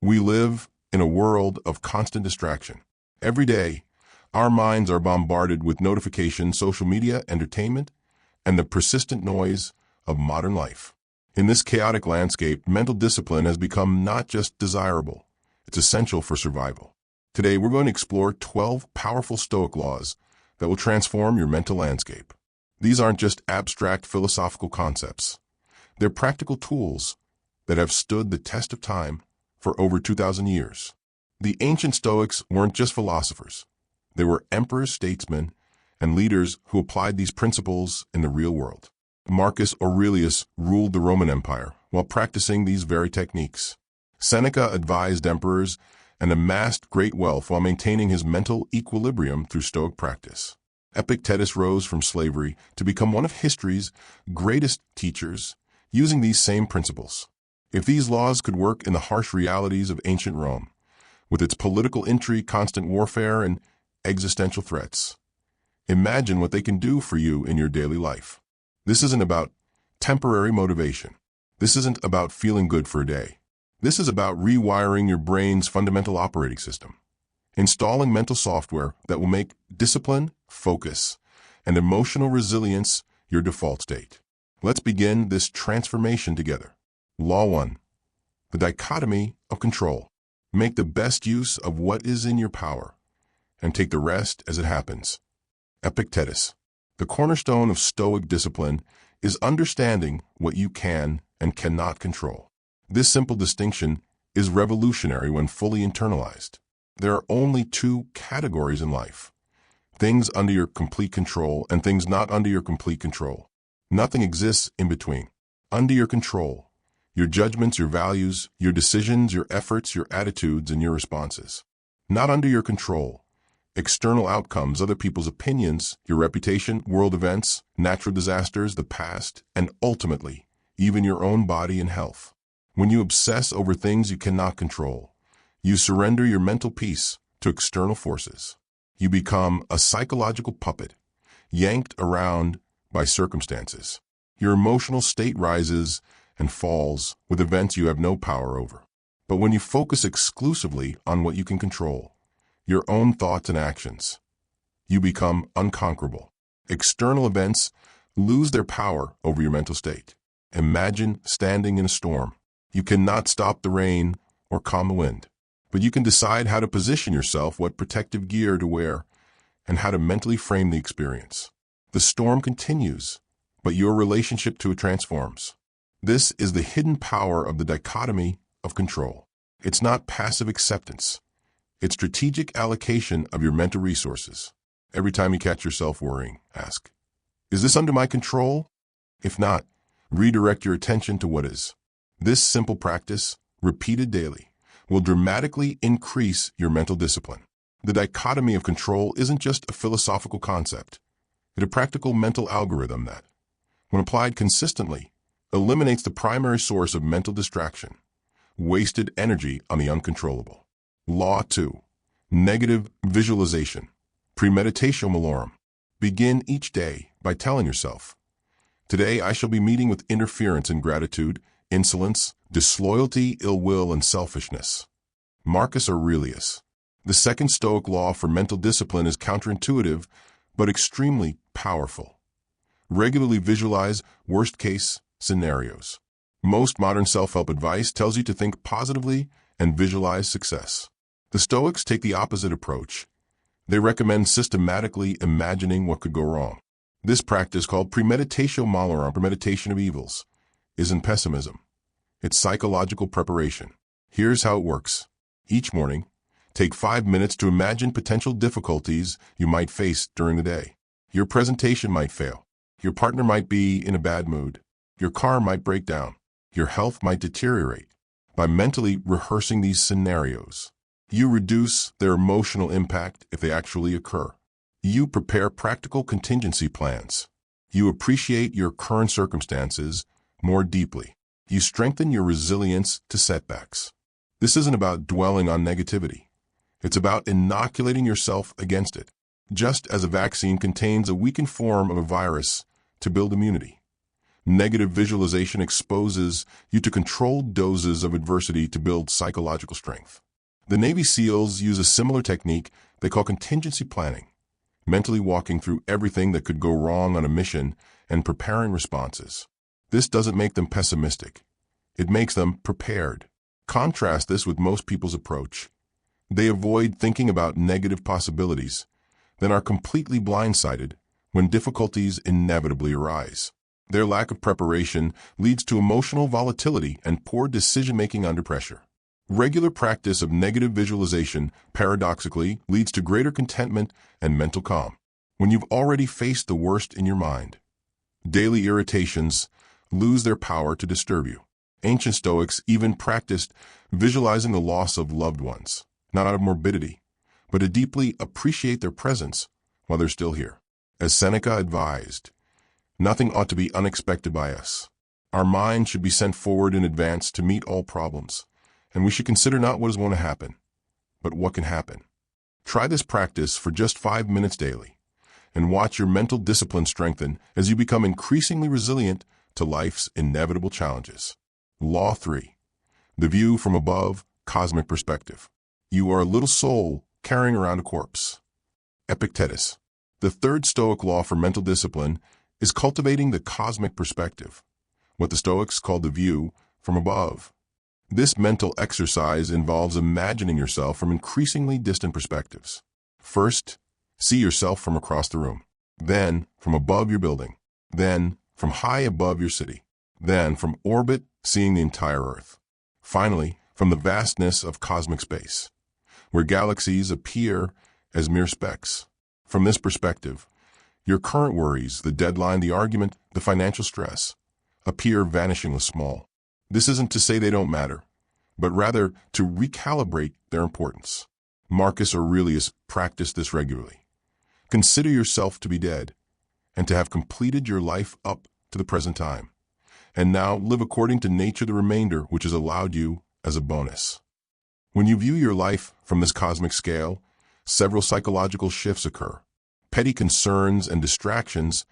We live in a world of constant distraction. Every day, our minds are bombarded with notifications, social media, entertainment, and the persistent noise of modern life. In this chaotic landscape, mental discipline has become not just desirable, it's essential for survival. Today, we're going to explore 12 powerful Stoic laws that will transform your mental landscape. These aren't just abstract philosophical concepts. They're practical tools that have stood the test of time for over 2,000 years. The ancient Stoics weren't just philosophers. They were emperors, statesmen, and leaders who applied these principles in the real world. Marcus Aurelius ruled the Roman Empire while practicing these very techniques. Seneca advised emperors and amassed great wealth while maintaining his mental equilibrium through Stoic practice. Epictetus rose from slavery to become one of history's greatest teachers, using these same principles. If these laws could work in the harsh realities of ancient Rome, with its political intrigue, constant warfare, and existential threats, imagine what they can do for you in your daily life. This isn't about temporary motivation. This isn't about feeling good for a day. This is about rewiring your brain's fundamental operating system, installing mental software that will make discipline, focus, and emotional resilience your default state. Let's begin this transformation together. Law 1. The dichotomy of control. Make the best use of what is in your power, and take the rest as it happens. Epictetus. The cornerstone of Stoic discipline is understanding what you can and cannot control. This simple distinction is revolutionary when fully internalized. There are only two categories in life: things under your complete control and things not under your complete control. Nothing exists in between. Under your control, your judgments, your values, your decisions, your efforts, your attitudes, and your responses. Not under your control, external outcomes, other people's opinions, your reputation, world events, natural disasters, the past, and ultimately, even your own body and health. When you obsess over things you cannot control, you surrender your mental peace to external forces. You become a psychological puppet, yanked around by circumstances. Your emotional state rises and falls with events you have no power over. But when you focus exclusively on what you can control, your own thoughts and actions, you become unconquerable. External events lose their power over your mental state. Imagine standing in a storm. You cannot stop the rain or calm the wind, but you can decide how to position yourself, what protective gear to wear, and how to mentally frame the experience. The storm continues, but your relationship to it transforms. This is the hidden power of the dichotomy of control. It's not passive acceptance. It's strategic allocation of your mental resources. Every time you catch yourself worrying, ask, is this under my control? If not, redirect your attention to what is. This simple practice, repeated daily, will dramatically increase your mental discipline. The dichotomy of control isn't just a philosophical concept. It's a practical mental algorithm that, when applied consistently, eliminates the primary source of mental distraction, wasted energy on the uncontrollable. Law 2. Negative visualization. Premeditatio malorum. Begin each day by telling yourself, today I shall be meeting with interference, ingratitude, insolence, disloyalty, ill will, and selfishness. Marcus Aurelius. The second Stoic law for mental discipline is counterintuitive, but extremely powerful. Regularly visualize worst-case scenarios. Most modern self-help advice tells you to think positively and visualize success. The Stoics take the opposite approach. They recommend systematically imagining what could go wrong. This practice, called premeditatio malorum, premeditation of evils, isn't pessimism. It's psychological preparation. Here's how it works. Each morning, take 5 minutes to imagine potential difficulties you might face during the day. Your presentation might fail. Your partner might be in a bad mood. Your car might break down. Your health might deteriorate. By mentally rehearsing these scenarios, you reduce their emotional impact if they actually occur. You prepare practical contingency plans. You appreciate your current circumstances more deeply. You strengthen your resilience to setbacks. This isn't about dwelling on negativity. It's about inoculating yourself against it, just as a vaccine contains a weakened form of a virus to build immunity. Negative visualization exposes you to controlled doses of adversity to build psychological strength. The Navy SEALs use a similar technique they call contingency planning, mentally walking through everything that could go wrong on a mission and preparing responses. This doesn't make them pessimistic. It makes them prepared. Contrast this with most people's approach. They avoid thinking about negative possibilities, then are completely blindsided when difficulties inevitably arise. Their lack of preparation leads to emotional volatility and poor decision-making under pressure. Regular practice of negative visualization, paradoxically, leads to greater contentment and mental calm. When you've already faced the worst in your mind, daily irritations lose their power to disturb you. Ancient Stoics even practiced visualizing the loss of loved ones, not out of morbidity, but to deeply appreciate their presence while they're still here. As Seneca advised, nothing ought to be unexpected by us. Our mind should be sent forward in advance to meet all problems, and we should consider not what is going to happen, but what can happen. Try this practice for just 5 minutes daily, and watch your mental discipline strengthen as you become increasingly resilient to life's inevitable challenges. Law 3. The view from above, cosmic perspective. You are a little soul carrying around a corpse. Epictetus. The third Stoic law for mental discipline is cultivating the cosmic perspective, what the Stoics call the view from above. This mental exercise involves imagining yourself from increasingly distant perspectives. First, see yourself from across the room, then from above your building, then from high above your city, then from orbit, seeing the entire Earth. Finally, from the vastness of cosmic space, where galaxies appear as mere specks. From this perspective, your current worries, the deadline, the argument, the financial stress, appear vanishingly small. This isn't to say they don't matter, but rather to recalibrate their importance. Marcus Aurelius practiced this regularly. Consider yourself to be dead, and to have completed your life up to the present time, and now live according to nature the remainder which is allowed you as a bonus. When you view your life from this cosmic scale, several psychological shifts occur. Petty concerns and distractions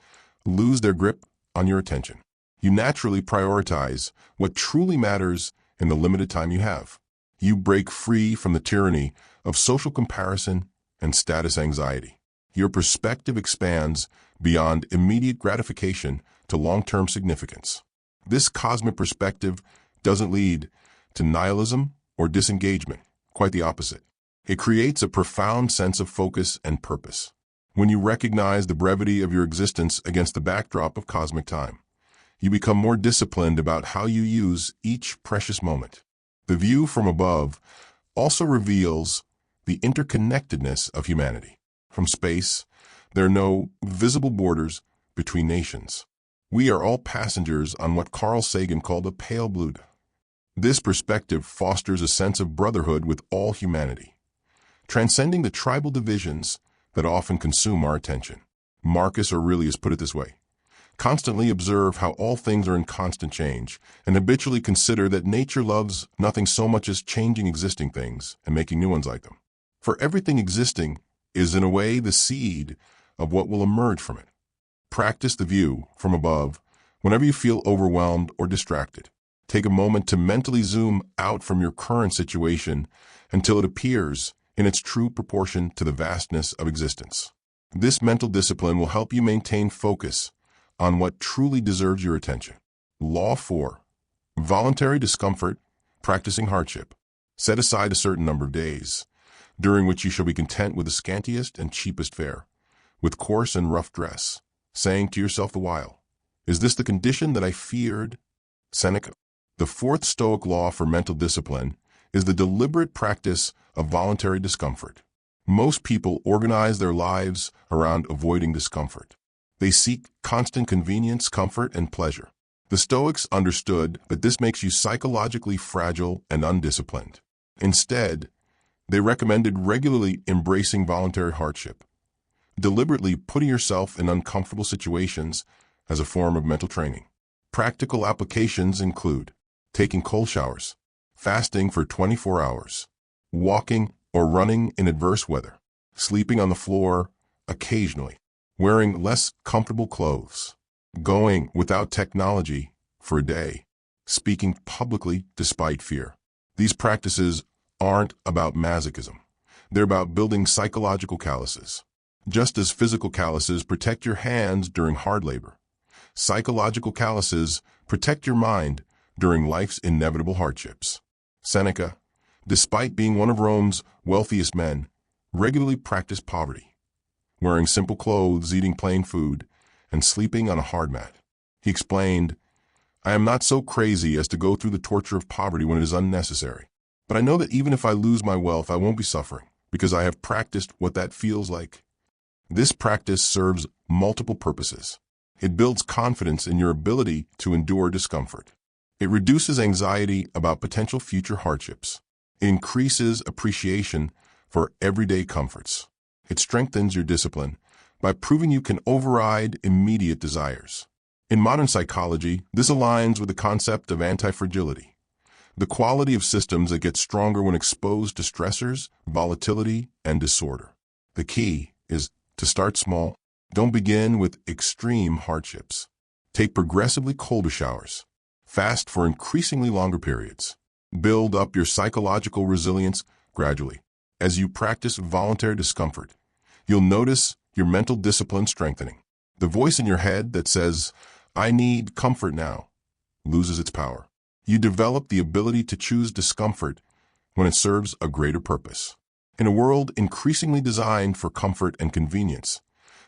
lose their grip on your attention. You naturally prioritize what truly matters in the limited time you have. You break free from the tyranny of social comparison and status anxiety. Your perspective expands beyond immediate gratification to long-term significance. This cosmic perspective doesn't lead to nihilism or disengagement, quite the opposite. It creates a profound sense of focus and purpose. When you recognize the brevity of your existence against the backdrop of cosmic time, you become more disciplined about how you use each precious moment. The view from above also reveals the interconnectedness of humanity. From space, there are no visible borders between nations. We are all passengers on what Carl Sagan called a pale blue dot. This perspective fosters a sense of brotherhood with all humanity, transcending the tribal divisions that often consume our attention. Marcus Aurelius put it this way: constantly observe how all things are in constant change, and habitually consider that nature loves nothing so much as changing existing things and making new ones like them. For everything existing is in a way the seed of what will emerge from it. Practice the view from above whenever you feel overwhelmed or distracted. Take a moment to mentally zoom out from your current situation until it appears in its true proportion to the vastness of existence. This mental discipline will help you maintain focus on what truly deserves your attention. Law 4. Voluntary discomfort, practicing hardship. Set aside a certain number of days, during which you shall be content with the scantiest and cheapest fare, with coarse and rough dress, saying to yourself the while, "Is this the condition that I feared?" Seneca. The fourth Stoic law for mental discipline is the deliberate practice of voluntary discomfort. Most people organize their lives around avoiding discomfort. They seek constant convenience, comfort, and pleasure. The Stoics understood that this makes you psychologically fragile and undisciplined. Instead, they recommended regularly embracing voluntary hardship, deliberately putting yourself in uncomfortable situations as a form of mental training. Practical applications include taking cold showers, fasting for 24 hours, walking or running in adverse weather, sleeping on the floor occasionally, wearing less comfortable clothes, going without technology for a day, speaking publicly despite fear. These practices aren't about masochism. They're about building psychological calluses. Just as physical calluses protect your hands during hard labor, psychological calluses protect your mind during life's inevitable hardships. Seneca, despite being one of Rome's wealthiest men, regularly practiced poverty, wearing simple clothes, eating plain food, and sleeping on a hard mat. He explained, "I am not so crazy as to go through the torture of poverty when it is unnecessary. But I know that even if I lose my wealth, I won't be suffering, because I have practiced what that feels like." This practice serves multiple purposes. It builds confidence in your ability to endure discomfort. It reduces anxiety about potential future hardships. It increases appreciation for everyday comforts. It strengthens your discipline by proving you can override immediate desires. In modern psychology, this aligns with the concept of anti-fragility, the quality of systems that get stronger when exposed to stressors, volatility, and disorder. The key is to start small. Don't begin with extreme hardships. Take progressively colder showers. Fast for increasingly longer periods. Build up your psychological resilience gradually. As you practice voluntary discomfort, you'll notice your mental discipline strengthening. The voice in your head that says, "I need comfort now," loses its power. You develop the ability to choose discomfort when it serves a greater purpose. In a world increasingly designed for comfort and convenience,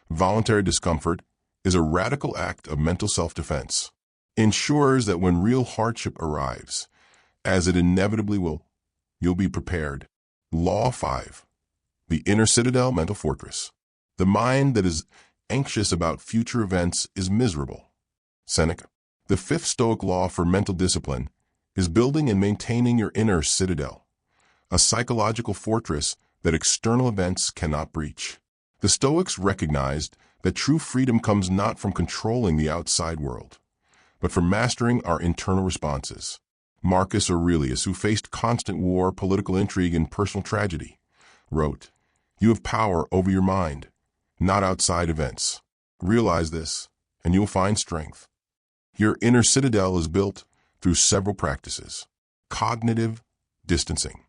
voluntary discomfort is a radical act of mental self-defense. It ensures that when real hardship arrives, as it inevitably will, you'll be prepared. Law 5. The inner citadel mental fortress. The mind that is anxious about future events is miserable. Seneca. The fifth Stoic law for mental discipline is building and maintaining your inner citadel, a psychological fortress that external events cannot breach. The Stoics recognized that true freedom comes not from controlling the outside world, but from mastering our internal responses. Marcus Aurelius, who faced constant war, political intrigue, and personal tragedy, wrote, "You have power over your mind, not outside events. Realize this, and you will find strength." Your inner citadel is built through several practices. Cognitive distancing.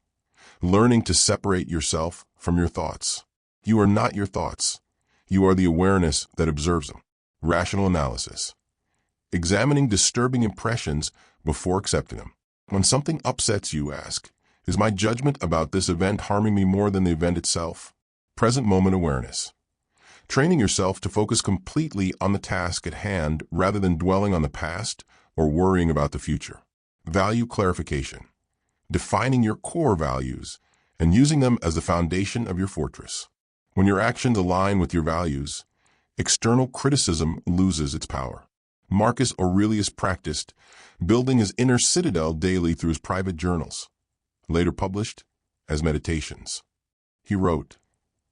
Learning to separate yourself from your thoughts. You are not your thoughts. You are the awareness that observes them. Rational analysis. Examining disturbing impressions before accepting them. When something upsets you, ask, "Is my judgment about this event harming me more than the event itself?" Present moment awareness. Training yourself to focus completely on the task at hand rather than dwelling on the past or worrying about the future. Value clarification. Defining your core values and using them as the foundation of your fortress. When your actions align with your values, external criticism loses its power. Marcus Aurelius practiced building his inner citadel daily through his private journals, later published as meditations. He wrote,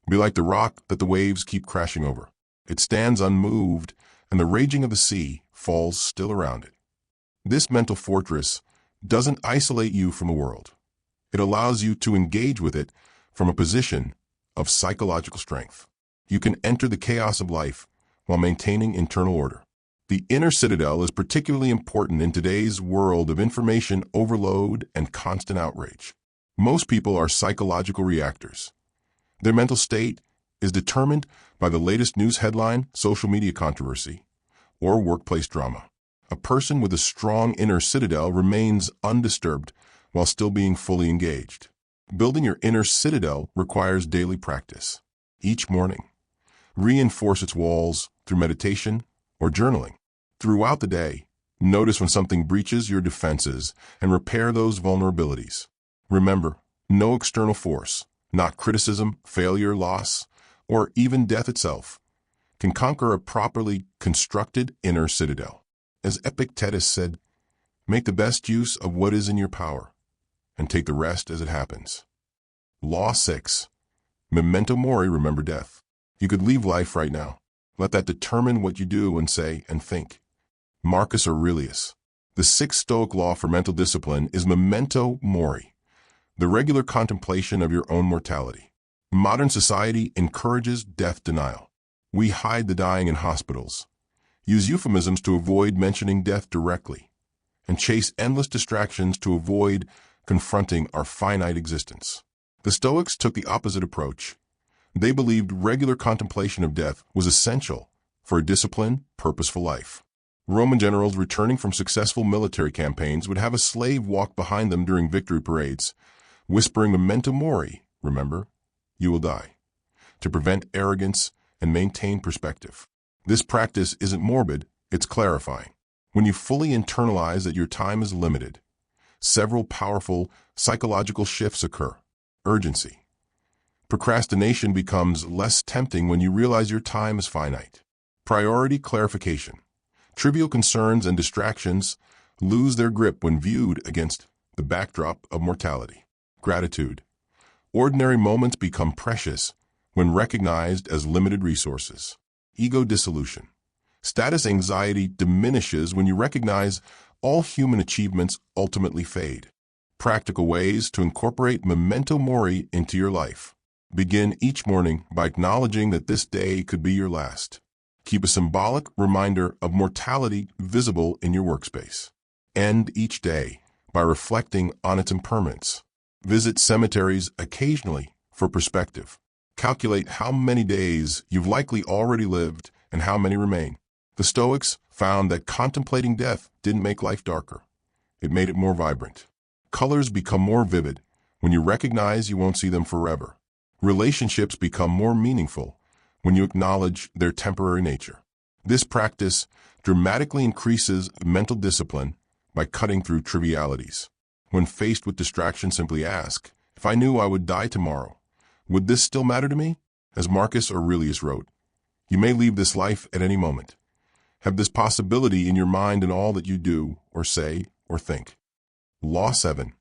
"Be like the rock that the waves keep crashing over. It stands unmoved, and the raging of the sea falls still around it." This mental fortress doesn't isolate you from the world. It allows you to engage with it from a position of psychological strength. You can enter the chaos of life while maintaining internal order. The inner citadel is particularly important in today's world of information overload and constant outrage. Most people are psychological reactors. Their mental state is determined by the latest news headline, social media controversy, or workplace drama. A person with a strong inner citadel remains undisturbed while still being fully engaged. Building your inner citadel requires daily practice. Each morning, reinforce its walls through meditation or journaling. Throughout the day, notice when something breaches your defenses and repair those vulnerabilities. Remember, no external force, not criticism, failure, loss, or even death itself, can conquer a properly constructed inner citadel. As Epictetus said, "Make the best use of what is in your power, and take the rest as it happens." Law 6. Memento mori, remember death. You could leave life right now. Let that determine what you do and say and think. Marcus Aurelius. The sixth Stoic law for mental discipline is memento mori, the regular contemplation of your own mortality. Modern society encourages death denial. We hide the dying in hospitals, use euphemisms to avoid mentioning death directly, and chase endless distractions to avoid confronting our finite existence. The Stoics took the opposite approach. They believed regular contemplation of death was essential for a disciplined, purposeful life. Roman generals returning from successful military campaigns would have a slave walk behind them during victory parades, whispering memento mori, remember, you will die, to prevent arrogance and maintain perspective. This practice isn't morbid, it's clarifying. When you fully internalize that your time is limited, several powerful psychological shifts occur. Urgency. Procrastination becomes less tempting when you realize your time is finite. Priority clarification. Trivial concerns and distractions lose their grip when viewed against the backdrop of mortality. Gratitude. Ordinary moments become precious when recognized as limited resources. Ego dissolution. Status anxiety diminishes when you recognize all human achievements ultimately fade. Practical ways to incorporate memento mori into your life. Begin each morning by acknowledging that this day could be your last. Keep a symbolic reminder of mortality visible in your workspace. End each day by reflecting on its impermanence. Visit cemeteries occasionally for perspective. Calculate how many days you've likely already lived and how many remain. The Stoics found that contemplating death didn't make life darker. It made it more vibrant. Colors become more vivid when you recognize you won't see them forever. Relationships become more meaningful when you acknowledge their temporary nature. This practice dramatically increases mental discipline by cutting through trivialities. When faced with distraction, simply ask, if I knew I would die tomorrow, would this still matter to me? As Marcus Aurelius wrote, you may leave this life at any moment. Have this possibility in your mind in all that you do, or say, or think. Law 7.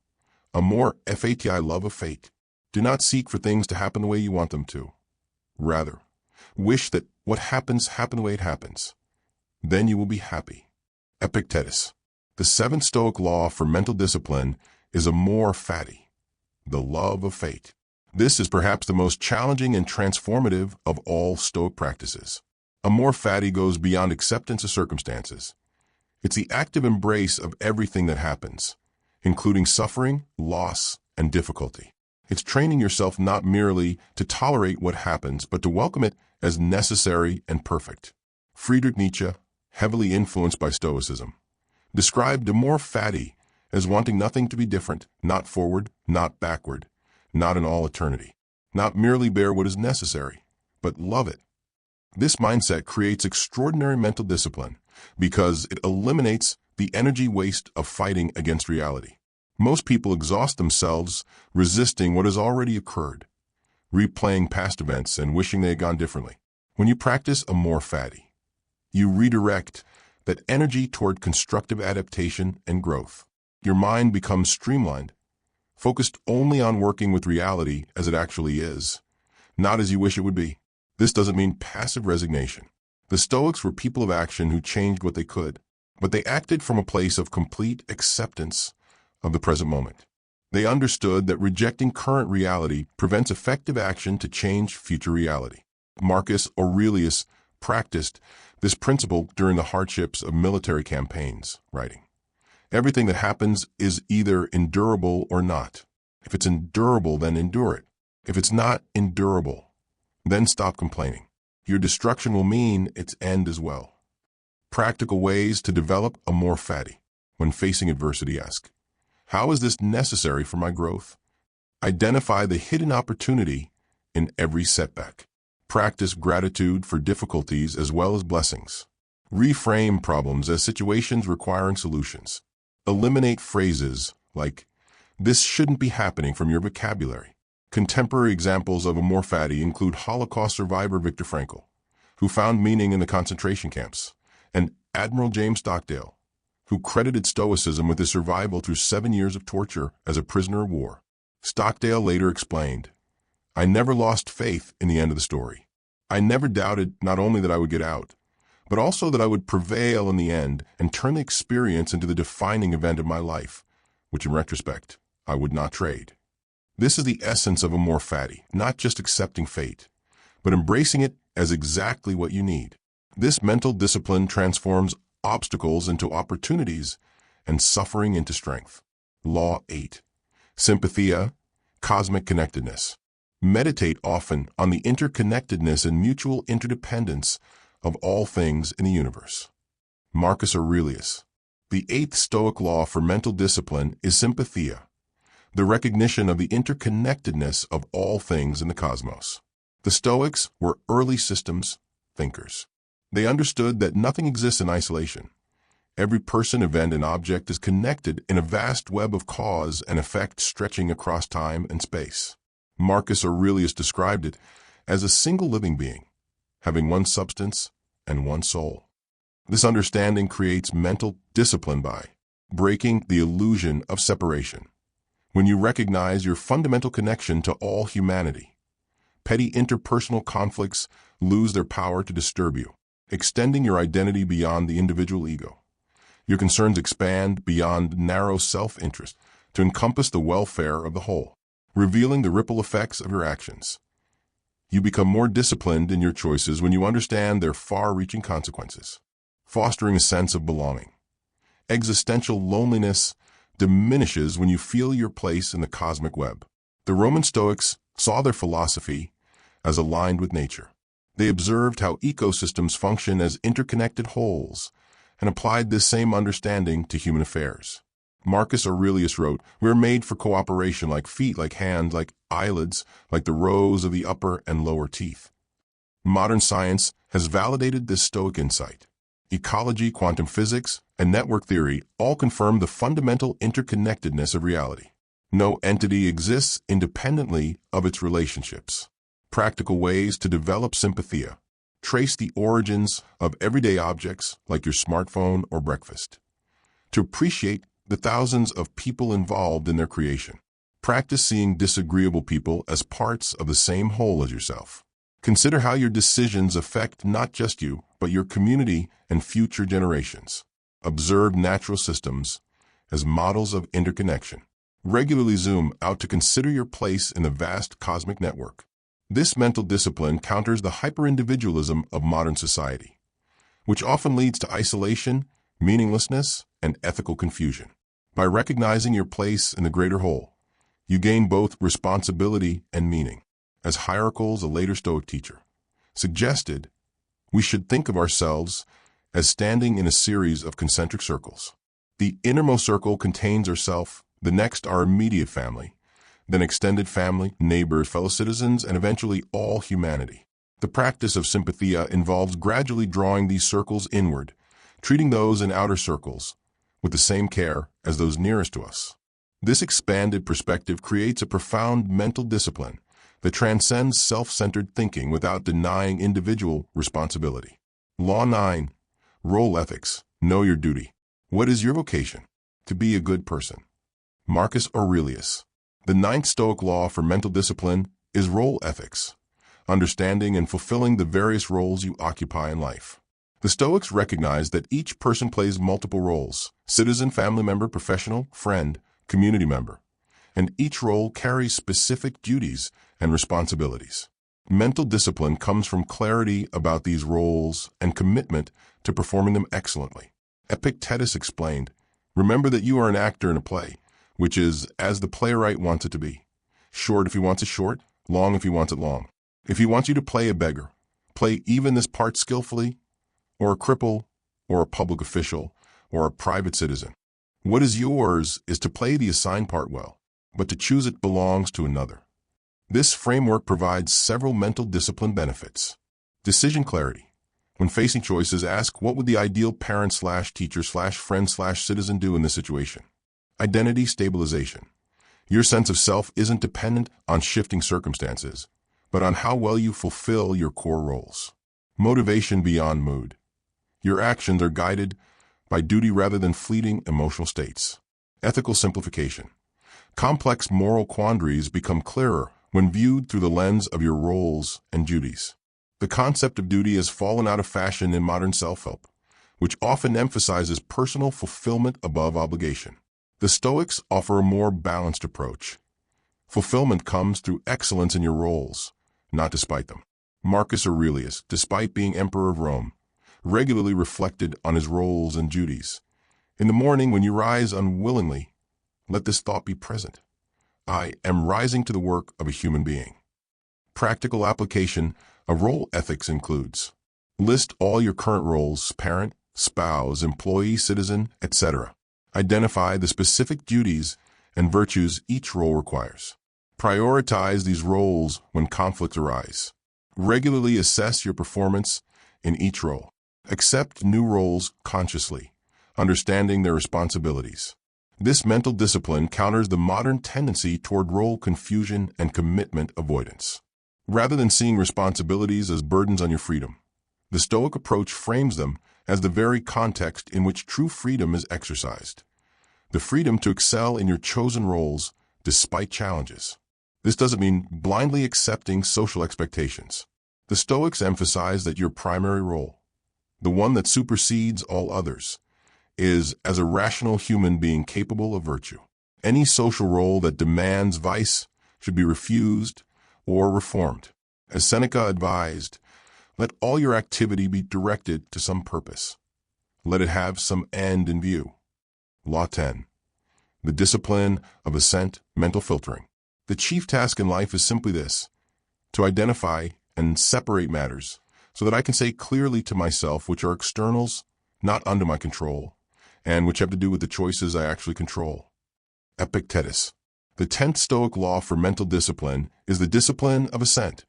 Amor fati, love of fate. Do not seek for things to happen the way you want them to. Rather, wish that what happens happen the way it happens. Then you will be happy. Epictetus. The seventh Stoic law for mental discipline is amor fati, the love of fate. This is perhaps the most challenging and transformative of all Stoic practices. Amor fati goes beyond acceptance of circumstances. It's the active embrace of everything that happens, including suffering, loss, and difficulty. It's training yourself not merely to tolerate what happens, but to welcome it as necessary and perfect. Friedrich Nietzsche, heavily influenced by Stoicism, described amor fati as wanting nothing to be different, not forward, not backward, not in all eternity. Not merely bear what is necessary, but love it. This mindset creates extraordinary mental discipline because it eliminates the energy waste of fighting against reality. Most people exhaust themselves resisting what has already occurred, replaying past events and wishing they had gone differently. When you practice amor fati, you redirect that energy toward constructive adaptation and growth. Your mind becomes streamlined, focused only on working with reality as it actually is, not as you wish it would be. This doesn't mean passive resignation. The Stoics were people of action who changed what they could, but they acted from a place of complete acceptance of the present moment. They understood that rejecting current reality prevents effective action to change future reality. Marcus Aurelius practiced this principle during the hardships of military campaigns, writing, everything that happens is either endurable or not. If it's endurable, then endure it. If it's not endurable, then stop complaining. Your destruction will mean its end as well. Practical ways to develop amor fati. When facing adversity, ask, how is this necessary for my growth? Identify the hidden opportunity in every setback. Practice gratitude for difficulties as well as blessings. Reframe problems as situations requiring solutions. Eliminate phrases like, this shouldn't be happening from your vocabulary. Contemporary examples of amor fati include Holocaust survivor Viktor Frankl, who found meaning in the concentration camps, and Admiral James Stockdale, who credited Stoicism with his survival through 7 years of torture as a prisoner of war. Stockdale later explained, I never lost faith in the end of the story. I never doubted not only that I would get out, but also that I would prevail in the end and turn the experience into the defining event of my life, which in retrospect, I would not trade. This is the essence of amor fati, not just accepting fate, but embracing it as exactly what you need. This mental discipline transforms obstacles into opportunities and suffering into strength. Law 8. Sympathia, cosmic connectedness. Meditate often on the interconnectedness and mutual interdependence of all things in the universe. Marcus Aurelius. The 8th Stoic law for mental discipline is sympathia, the recognition of the interconnectedness of all things in the cosmos. The Stoics were early systems thinkers. They understood that nothing exists in isolation. Every person, event, and object is connected in a vast web of cause and effect stretching across time and space. Marcus Aurelius described it as a single living being, having one substance and one soul. This understanding creates mental discipline by breaking the illusion of separation. When you recognize your fundamental connection to all humanity, petty interpersonal conflicts lose their power to disturb you, extending your identity beyond the individual ego. Your concerns expand beyond narrow self-interest to encompass the welfare of the whole, revealing the ripple effects of your actions. You become more disciplined in your choices when you understand their far-reaching consequences, fostering a sense of belonging. Existential loneliness diminishes when you feel your place in the cosmic web. The Roman Stoics saw their philosophy as aligned with nature. They observed how ecosystems function as interconnected wholes and applied this same understanding to human affairs. Marcus Aurelius wrote, "We are made for cooperation, like feet, like hands, like eyelids, like the rows of the upper and lower teeth." Modern science has validated this Stoic insight. Ecology, quantum physics, and network theory all confirm the fundamental interconnectedness of reality. No entity exists independently of its relationships. Practical ways to develop sympathia. Trace the origins of everyday objects like your smartphone or breakfast. To appreciate the thousands of people involved in their creation. Practice seeing disagreeable people as parts of the same whole as yourself. Consider how your decisions affect not just you, but your community and future generations. Observe natural systems as models of interconnection. Regularly zoom out to consider your place in the vast cosmic network. This mental discipline counters the hyper-individualism of modern society, which often leads to isolation, meaninglessness, and ethical confusion. By recognizing your place in the greater whole, you gain both responsibility and meaning. As Hierocles, a later Stoic teacher, suggested, we should think of ourselves as standing in a series of concentric circles. The innermost circle contains ourself, the next our immediate family, then extended family, neighbors, fellow citizens, and eventually all humanity. The practice of sympathia involves gradually drawing these circles inward, treating those in outer circles with the same care as those nearest to us. This expanded perspective creates a profound mental discipline that transcends self-centered thinking without denying individual responsibility. Law 9. Role ethics. Know your duty. What is your vocation? To be a good person. Marcus Aurelius. The 9th Stoic law for mental discipline is role ethics, understanding and fulfilling the various roles you occupy in life. The Stoics recognize that each person plays multiple roles: citizen, family member, professional, friend, community member, and each role carries specific duties and responsibilities. Mental discipline comes from clarity about these roles and commitment to performing them excellently. Epictetus explained, "Remember that you are an actor in a play, which is as the playwright wants it to be. Short if he wants it short, long if he wants it long. If he wants you to play a beggar, play even this part skillfully, or a cripple, or a public official, or a private citizen. What is yours is to play the assigned part well, but to choose it belongs to another." This framework provides several mental discipline benefits. Decision clarity. When facing choices, ask, what would the ideal parent/teacher/friend/citizen do in this situation? Identity stabilization. Your sense of self isn't dependent on shifting circumstances, but on how well you fulfill your core roles. Motivation beyond mood. Your actions are guided by duty rather than fleeting emotional states. Ethical simplification. Complex moral quandaries become clearer when viewed through the lens of your roles and duties. The concept of duty has fallen out of fashion in modern self-help, which often emphasizes personal fulfillment above obligation. The Stoics offer a more balanced approach. Fulfillment comes through excellence in your roles, not despite them. Marcus Aurelius, despite being emperor of Rome, regularly reflected on his roles and duties. In the morning, when you rise unwillingly, let this thought be present. I am rising to the work of a human being. Practical application of role ethics includes: list all your current roles: parent, spouse, employee, citizen, etc. Identify the specific duties and virtues each role requires. Prioritize these roles when conflicts arise. Regularly assess your performance in each role. Accept new roles consciously, understanding their responsibilities. This mental discipline counters the modern tendency toward role confusion and commitment avoidance. Rather than seeing responsibilities as burdens on your freedom, the Stoic approach frames them as the very context in which true freedom is exercised. The freedom to excel in your chosen roles despite challenges. This doesn't mean blindly accepting social expectations. The Stoics emphasize that your primary role, the one that supersedes all others, is as a rational human being capable of virtue. Any social role that demands vice should be refused or reformed. As Seneca advised, let all your activity be directed to some purpose. Let it have some end in view. Law 10. The discipline of assent, mental filtering. The chief task in life is simply this: to identify and separate matters so that I can say clearly to myself which are externals, not under my control, and which have to do with the choices I actually control. Epictetus. The 10th Stoic law for mental discipline is the discipline of assent,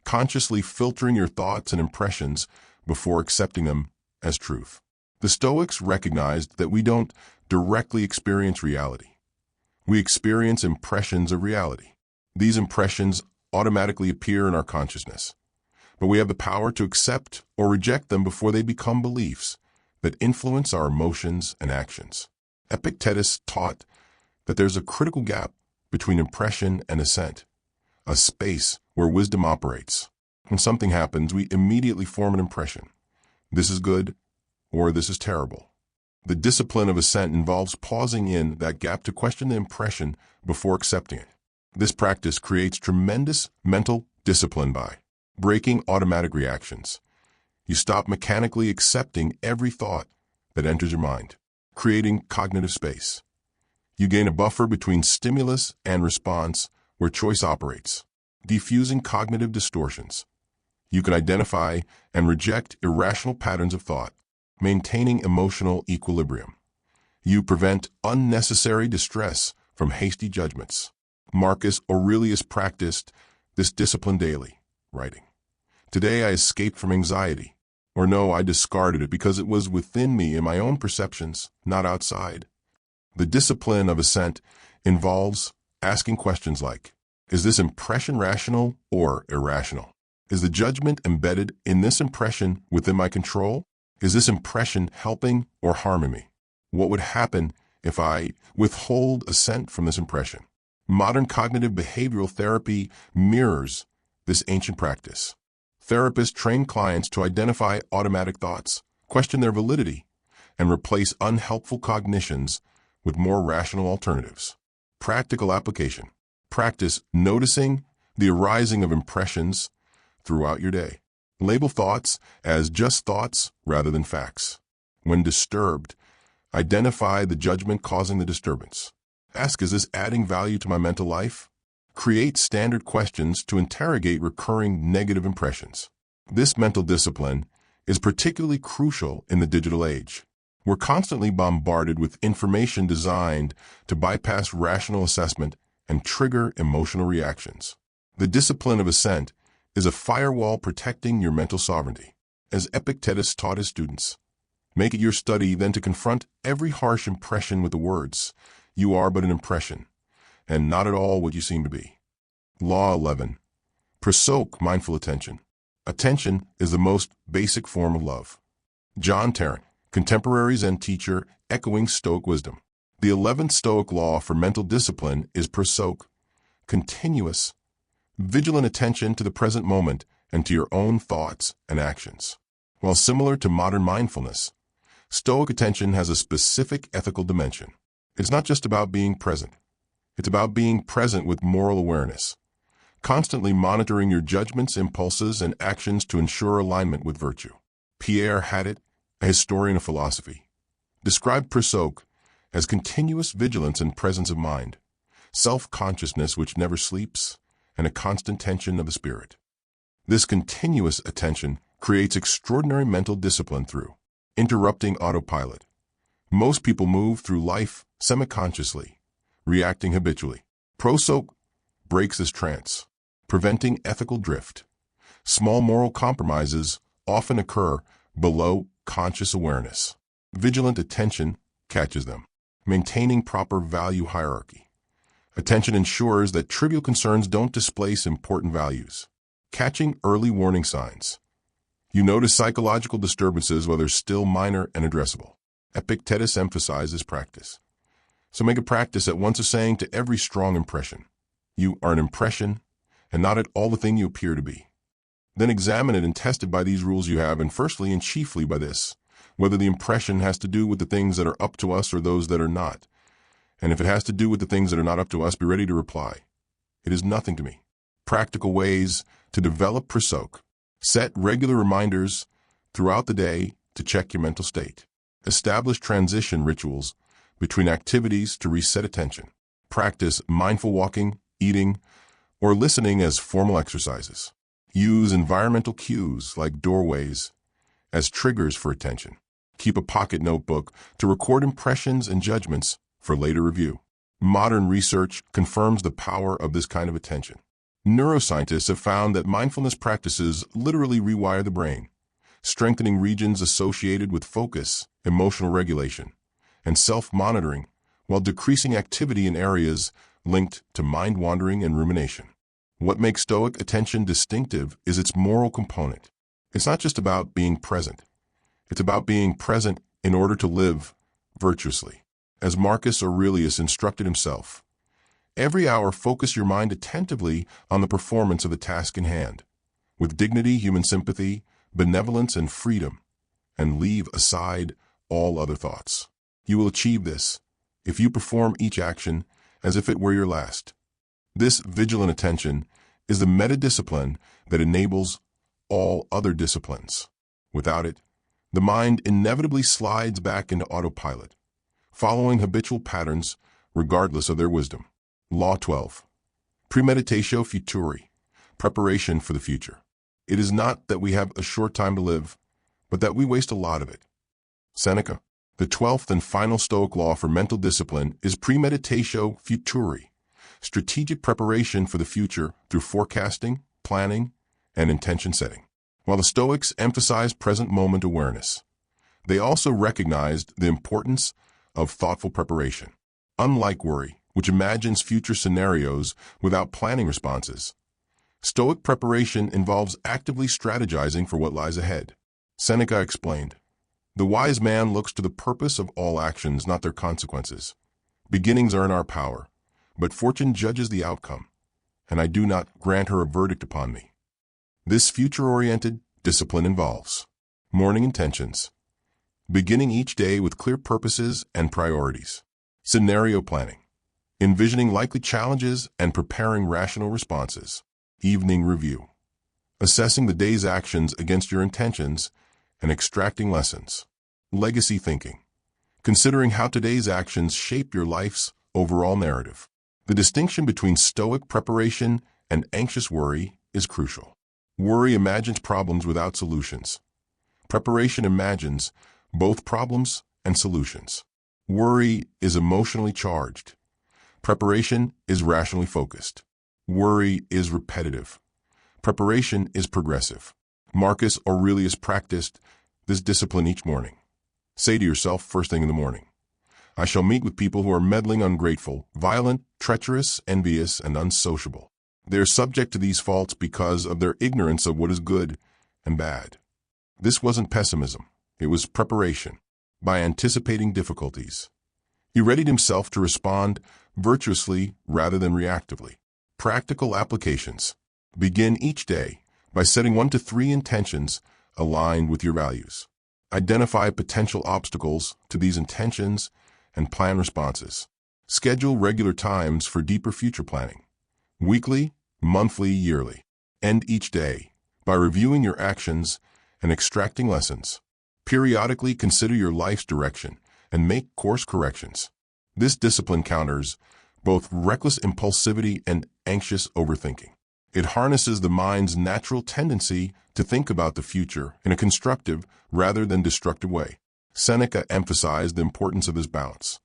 consciously filtering your thoughts and impressions before accepting them as truth. The Stoics recognized that we don't directly experience reality. We experience impressions of reality. These impressions automatically appear in our consciousness, but we have the power to accept or reject them before they become beliefs that influence our emotions and actions. Epictetus taught that there's a critical gap between impression and assent, a space where wisdom operates. When something happens, we immediately form an impression. This is good, or this is terrible. The discipline of assent involves pausing in that gap to question the impression before accepting it. This practice creates tremendous mental discipline by breaking automatic reactions. You stop mechanically accepting every thought that enters your mind, creating cognitive space. You gain a buffer between stimulus and response where choice operates, diffusing cognitive distortions. You can identify and reject irrational patterns of thought, maintaining emotional equilibrium. You prevent unnecessary distress from hasty judgments. Marcus Aurelius practiced this discipline daily, writing, "Today I escaped from anxiety," or no, I discarded it because it was within me in my own perceptions, not outside. The discipline of assent involves asking questions like, is this impression rational or irrational? Is the judgment embedded in this impression within my control? Is this impression helping or harming me? What would happen if I withhold assent from this impression? Modern cognitive behavioral therapy mirrors this ancient practice. Therapists train clients to identify automatic thoughts, question their validity, and replace unhelpful cognitions with more rational alternatives. Practical application. Practice noticing the arising of impressions throughout your day. Label thoughts as just thoughts rather than facts. When disturbed, identify the judgment causing the disturbance. Ask, is this adding value to my mental life? Create standard questions to interrogate recurring negative impressions. This mental discipline is particularly crucial in the digital age. We're constantly bombarded with information designed to bypass rational assessment and trigger emotional reactions. The discipline of assent is a firewall protecting your mental sovereignty. As Epictetus taught his students, make it your study then to confront every harsh impression with the words, "You are but an impression, and not at all what you seem to be." Law 11. Prosoke mindful attention. Attention is the most basic form of love. John Tarrant, contemporary Zen teacher, echoing Stoic wisdom. The 11th Stoic law for mental discipline is prosoke, continuous, vigilant attention to the present moment and to your own thoughts and actions. While similar to modern mindfulness, Stoic attention has a specific ethical dimension. It's not just about being present. It's about being present with moral awareness, constantly monitoring your judgments, impulses, and actions to ensure alignment with virtue. Pierre Hadot, a historian of philosophy, described Stoic as continuous vigilance and presence of mind, self-consciousness which never sleeps, and a constant tension of the spirit. This continuous attention creates extraordinary mental discipline through interrupting autopilot. Most people move through life semi-consciously, reacting habitually. Stoic breaks this trance, preventing ethical drift. Small moral compromises often occur below conscious awareness. Vigilant attention catches them, maintaining proper value hierarchy. Attention ensures that trivial concerns don't displace important values. Catching early warning signs. You notice psychological disturbances whether still minor and addressable. Epictetus emphasized this practice. So make a practice at once of saying to every strong impression, you are an impression and not at all the thing you appear to be. Then examine it and test it by these rules you have, and firstly and chiefly by this, whether the impression has to do with the things that are up to us or those that are not. And if it has to do with the things that are not up to us, be ready to reply, it is nothing to me. Practical ways to develop Stoic. Set regular reminders throughout the day to check your mental state. Establish transition rituals between activities to reset attention. Practice mindful walking, eating, or listening as formal exercises. Use environmental cues like doorways as triggers for attention. Keep a pocket notebook to record impressions and judgments for later review. Modern research confirms the power of this kind of attention. Neuroscientists have found that mindfulness practices literally rewire the brain, strengthening regions associated with focus, emotional regulation, and self-monitoring, while decreasing activity in areas linked to mind-wandering and rumination. What makes Stoic attention distinctive is its moral component. It's not just about being present. It's about being present in order to live virtuously. As Marcus Aurelius instructed himself, every hour focus your mind attentively on the performance of the task in hand, with dignity, human sympathy, benevolence, and freedom, and leave aside all other thoughts. You will achieve this if you perform each action as if it were your last. This vigilant attention is the meta-discipline that enables all other disciplines. Without it, the mind inevitably slides back into autopilot, following habitual patterns regardless of their wisdom. Law 12. Premeditatio futuri. Preparation for the future. It is not that we have a short time to live, but that we waste a lot of it. Seneca. The 12th and final Stoic law for mental discipline is premeditatio futuri, strategic preparation for the future through forecasting, planning, and intention setting. While the Stoics emphasized present moment awareness, they also recognized the importance of thoughtful preparation. Unlike worry, which imagines future scenarios without planning responses, Stoic preparation involves actively strategizing for what lies ahead. Seneca explained, "The wise man looks to the purpose of all actions, not their consequences. Beginnings are in our power, but fortune judges the outcome, and I do not grant her a verdict upon me." This future-oriented discipline involves morning intentions, beginning each day with clear purposes and priorities, scenario planning, envisioning likely challenges and preparing rational responses, evening review, assessing the day's actions against your intentions and extracting lessons, legacy thinking, considering how today's actions shape your life's overall narrative. The distinction between Stoic preparation and anxious worry is crucial. Worry imagines problems without solutions. Preparation imagines both problems and solutions. Worry is emotionally charged. Preparation is rationally focused. Worry is repetitive. Preparation is progressive. Marcus Aurelius practiced this discipline each morning. Say to yourself first thing in the morning, "I shall meet with people who are meddling, ungrateful, violent, treacherous, envious, and unsociable. They are subject to these faults because of their ignorance of what is good and bad." This wasn't pessimism. It was preparation. By anticipating difficulties, he readied himself to respond virtuously rather than reactively. Practical applications. Begin each day by setting 1 to 3 intentions aligned with your values. Identify potential obstacles to these intentions and plan responses. Schedule regular times for deeper future planning. Weekly, monthly, yearly. End each day by reviewing your actions and extracting lessons. Periodically consider your life's direction and make course corrections. This discipline counters both reckless impulsivity and anxious overthinking. It harnesses the mind's natural tendency to think about the future in a constructive rather than destructive way. Seneca emphasized the importance of this balance.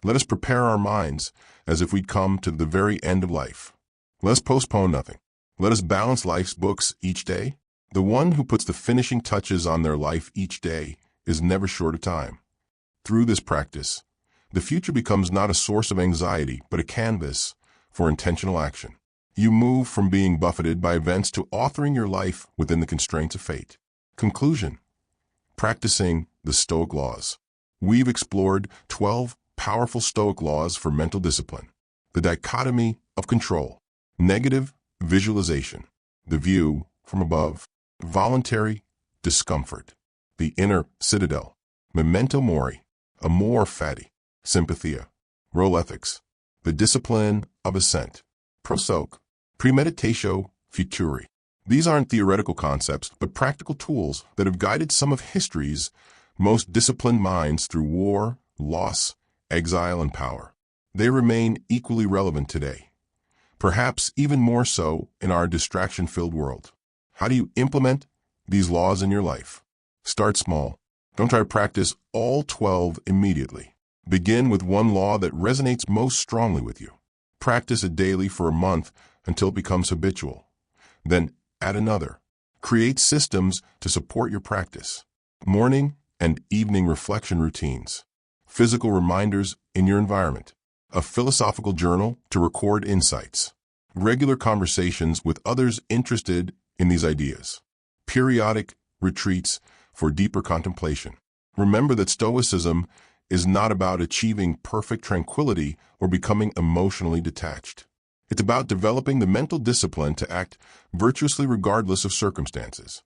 Let us prepare our minds as if we'd come to the very end of life. Let us postpone nothing. Let us balance life's books each day. The one who puts the finishing touches on their life each day is never short of time. Through this practice, the future becomes not a source of anxiety, but a canvas for intentional action. You move from being buffeted by events to authoring your life within the constraints of fate. Conclusion: practicing the Stoic laws. We've explored 12 powerful Stoic laws for mental discipline. The dichotomy of control, negative visualization, the view from above, voluntary discomfort, the inner citadel, memento mori, amor fati, sympathia, role ethics, the discipline of ascent, prosoc, premeditatio futuri. These aren't theoretical concepts, but practical tools that have guided some of history's most disciplined minds through war, loss, exile, and power. They remain equally relevant today, perhaps even more so in our distraction-filled world. How do you implement these laws in your life? Start small. Don't try to practice all 12 immediately. Begin with one law that resonates most strongly with you. Practice it daily for a month until it becomes habitual. Then add another. Create systems to support your practice. Morning and evening reflection routines. Physical reminders in your environment. A philosophical journal to record insights. Regular conversations with others interested in these ideas. Periodic retreats for deeper contemplation. Remember that Stoicism is not about achieving perfect tranquility or becoming emotionally detached. It's about developing the mental discipline to act virtuously regardless of circumstances,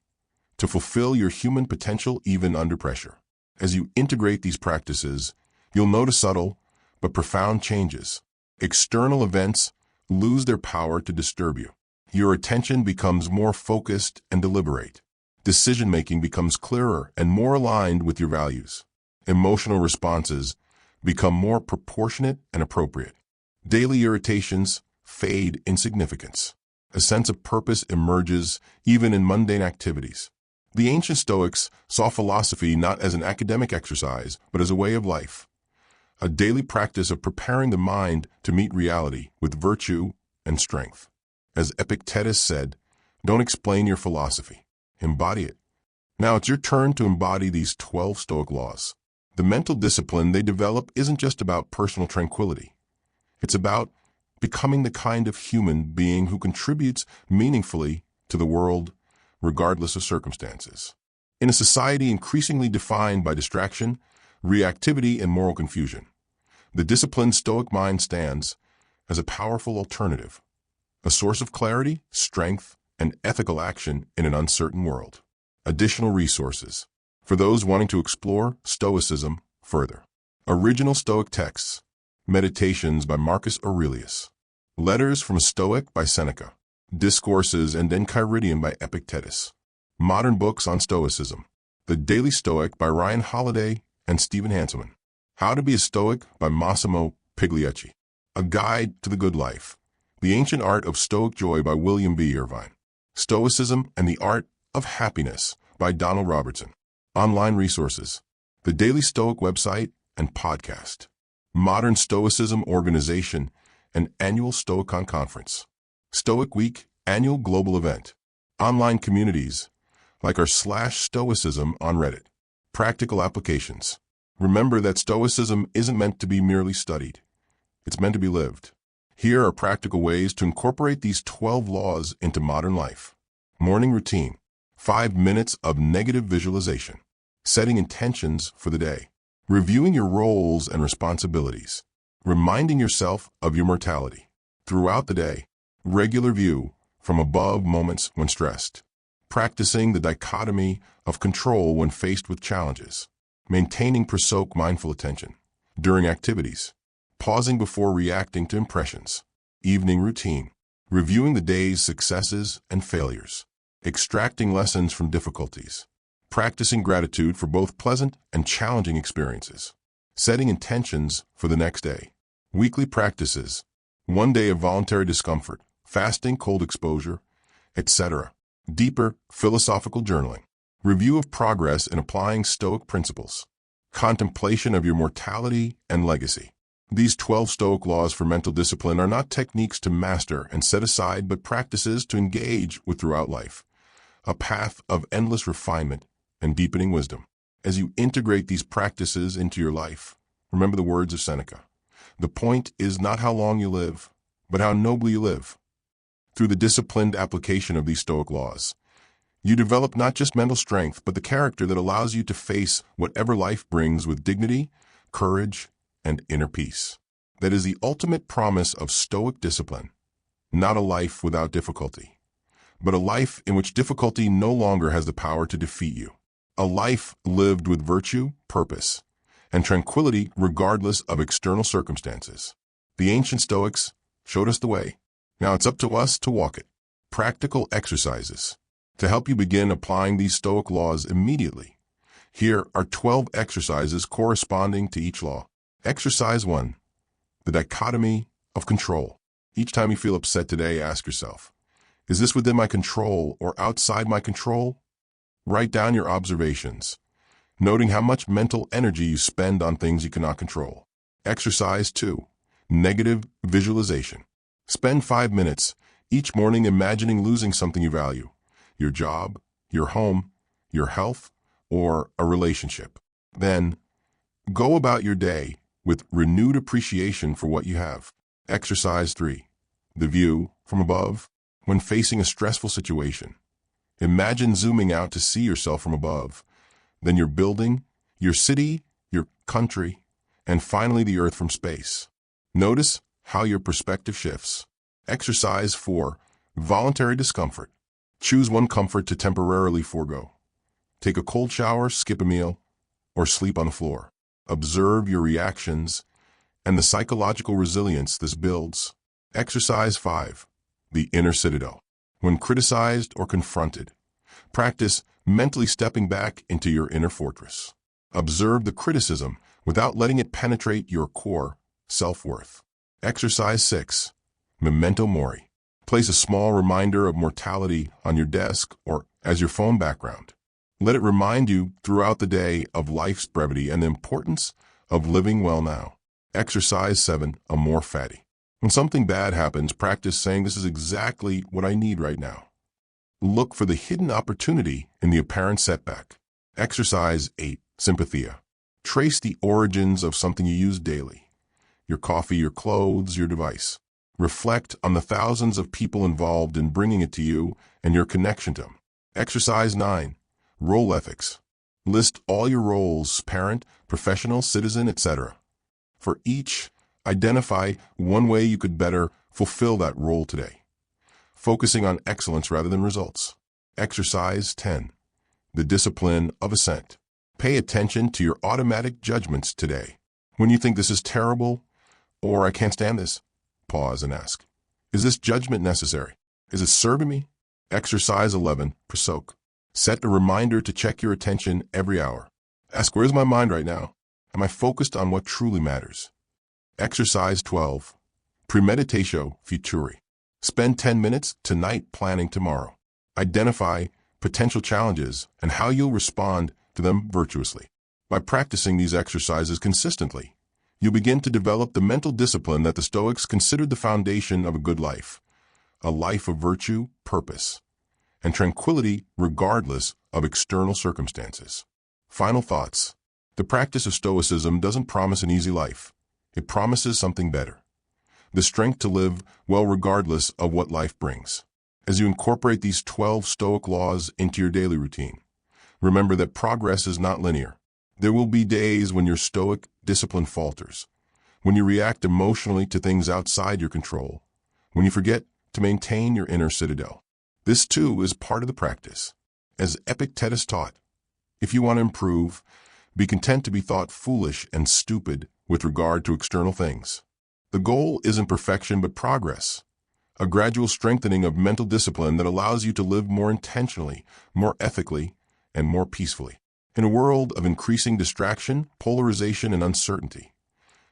to fulfill your human potential even under pressure. As you integrate these practices, you'll notice subtle but profound changes. External events lose their power to disturb you. Your attention becomes more focused and deliberate. Decision-making becomes clearer and more aligned with your values. Emotional responses become more proportionate and appropriate. Daily irritations fade in significance. A sense of purpose emerges even in mundane activities. The ancient Stoics saw philosophy not as an academic exercise, but as a way of life, a daily practice of preparing the mind to meet reality with virtue and strength. As Epictetus said, don't explain your philosophy, embody it. Now it's your turn to embody these 12 Stoic laws. The mental discipline they develop isn't just about personal tranquility. It's about becoming the kind of human being who contributes meaningfully to the world, regardless of circumstances. In a society increasingly defined by distraction, reactivity, and moral confusion, the disciplined Stoic mind stands as a powerful alternative, a source of clarity, strength, and ethical action in an uncertain world. Additional resources for those wanting to explore Stoicism further. Original Stoic texts, Meditations by Marcus Aurelius, Letters from a Stoic by Seneca, Discourses and Enchiridion by Epictetus, Modern Books on Stoicism, The Daily Stoic by Ryan Holiday and Stephen Hanselman, How to be a Stoic by Massimo Pigliucci, A Guide to the Good Life, The Ancient Art of Stoic Joy by William B. Irvine, Stoicism and the Art of Happiness by Donald Robertson. Online resources, the Daily Stoic website and podcast, Modern Stoicism Organization and Annual Stoicon Conference, Stoic Week Annual Global Event, online communities like our /Stoicism on Reddit, practical applications. Remember that Stoicism isn't meant to be merely studied. It's meant to be lived. Here are practical ways to incorporate these 12 laws into modern life. Morning routine. 5 minutes of negative visualization. Setting intentions for the day. Reviewing your roles and responsibilities. Reminding yourself of your mortality. Throughout the day, regular view from above moments when stressed. Practicing the dichotomy of control when faced with challenges. Maintaining prosoc mindful attention. During activities. Pausing before reacting to impressions. Evening routine. Reviewing the day's successes and failures. Extracting lessons from difficulties. practicing gratitude for both pleasant and challenging experiences, setting intentions for the next day, weekly practices, 1 day of voluntary discomfort, fasting, cold exposure, etc. Deeper philosophical journaling, review of progress in applying Stoic principles, contemplation of your mortality and legacy. These 12 Stoic laws for mental discipline are not techniques to master and set aside, but practices to engage with throughout life, a path of endless refinement and deepening wisdom. As you integrate these practices into your life, remember the words of Seneca. The point is not how long you live, but how nobly you live. Through the disciplined application of these Stoic laws, you develop not just mental strength, but the character that allows you to face whatever life brings with dignity, courage, and inner peace. That is the ultimate promise of Stoic discipline, not a life without difficulty, but a life in which difficulty no longer has the power to defeat you. A life lived with virtue, purpose, and tranquility regardless of external circumstances. The ancient Stoics showed us the way. Now it's up to us to walk it. Practical exercises. To help you begin applying these Stoic laws immediately, here are 12 exercises corresponding to each law. Exercise 1. The dichotomy of control. Each time you feel upset today, ask yourself, is this within my control or outside my control? Write down your observations, noting how much mental energy you spend on things you cannot control. Exercise 2. Negative visualization. Spend 5 minutes each morning imagining losing something you value, your job, your home, your health, or a relationship. Then, go about your day with renewed appreciation for what you have. Exercise 3. The view from above. When facing a stressful situation, imagine zooming out to see yourself from above, then your building, your city, your country, and finally the earth from space. Notice how your perspective shifts. Exercise 4. Voluntary discomfort. Choose one comfort to temporarily forego. Take a cold shower, skip a meal, or sleep on the floor. Observe your reactions and the psychological resilience this builds. Exercise 5. The inner citadel. When criticized or confronted, practice mentally stepping back into your inner fortress. Observe the criticism without letting it penetrate your core self-worth. Exercise 6. Memento mori. Place a small reminder of mortality on your desk or as your phone background. Let it remind you throughout the day of life's brevity and the importance of living well now. Exercise 7. Amor fati. When something bad happens, practice saying, this is exactly what I need right now. Look for the hidden opportunity in the apparent setback. Exercise 8. Sympathia. Trace the origins of something you use daily. Your coffee, your clothes, your device. Reflect on the thousands of people involved in bringing it to you and your connection to them. Exercise 9. Role ethics. List all your roles, parent, professional, citizen, etc. For each, identify one way you could better fulfill that role today, focusing on excellence rather than results. Exercise 10. The discipline of assent. Pay attention to your automatic judgments today. When you think this is terrible or I can't stand this, pause and ask, is this judgment necessary? Is it serving me? Exercise 11. Prosoke. Set a reminder to check your attention every hour. Ask, where's my mind right now? Am I focused on what truly matters? Exercise 12. Premeditatio futuri. Spend 10 minutes tonight planning tomorrow. Identify potential challenges and how you'll respond to them virtuously. By practicing these exercises consistently, you'll begin to develop the mental discipline that the Stoics considered the foundation of a good life, a life of virtue, purpose, and tranquility regardless of external circumstances. Final thoughts. The practice of Stoicism doesn't promise an easy life. It promises something better. The strength to live well regardless of what life brings. As you incorporate these 12 Stoic laws into your daily routine, remember that progress is not linear. There will be days when your Stoic discipline falters, when you react emotionally to things outside your control, when you forget to maintain your inner citadel. This too is part of the practice. As Epictetus taught, if you want to improve, be content to be thought foolish and stupid with regard to external things. The goal isn't perfection but progress, a gradual strengthening of mental discipline that allows you to live more intentionally, more ethically, and more peacefully. In a world of increasing distraction, polarization, and uncertainty,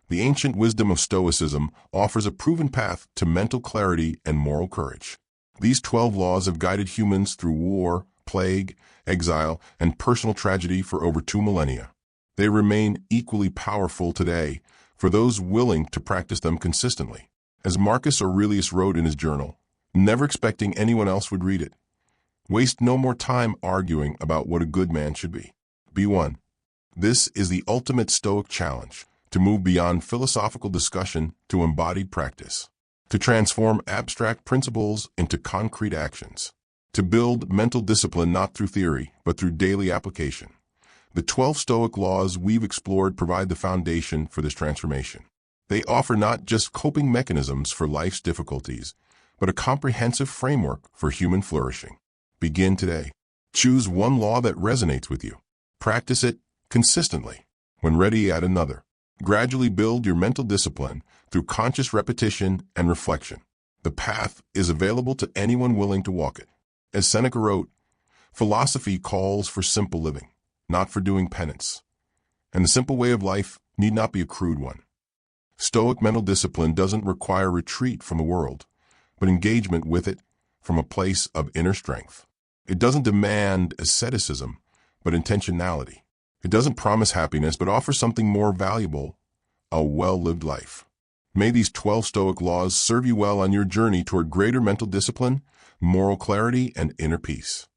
the ancient wisdom of Stoicism offers a proven path to mental clarity and moral courage. These 12 laws have guided humans through war, plague, exile, and personal tragedy for over 2 millennia. They remain equally powerful today for those willing to practice them consistently. As Marcus Aurelius wrote in his journal, never expecting anyone else would read it, waste no more time arguing about what a good man should be. Be one. This is the ultimate Stoic challenge, to move beyond philosophical discussion to embodied practice, to transform abstract principles into concrete actions, to build mental discipline not through theory, but through daily application. The 12 Stoic laws we've explored provide the foundation for this transformation. They offer not just coping mechanisms for life's difficulties, but a comprehensive framework for human flourishing. Begin today. Choose one law that resonates with you. Practice it consistently. When ready, add another. Gradually build your mental discipline through conscious repetition and reflection. The path is available to anyone willing to walk it. As Seneca wrote, philosophy calls for simple living, not for doing penance. And the simple way of life need not be a crude one. Stoic mental discipline doesn't require retreat from the world, but engagement with it from a place of inner strength. It doesn't demand asceticism, but intentionality. It doesn't promise happiness, but offers something more valuable, a well-lived life. May these 12 Stoic laws serve you well on your journey toward greater mental discipline, moral clarity, and inner peace.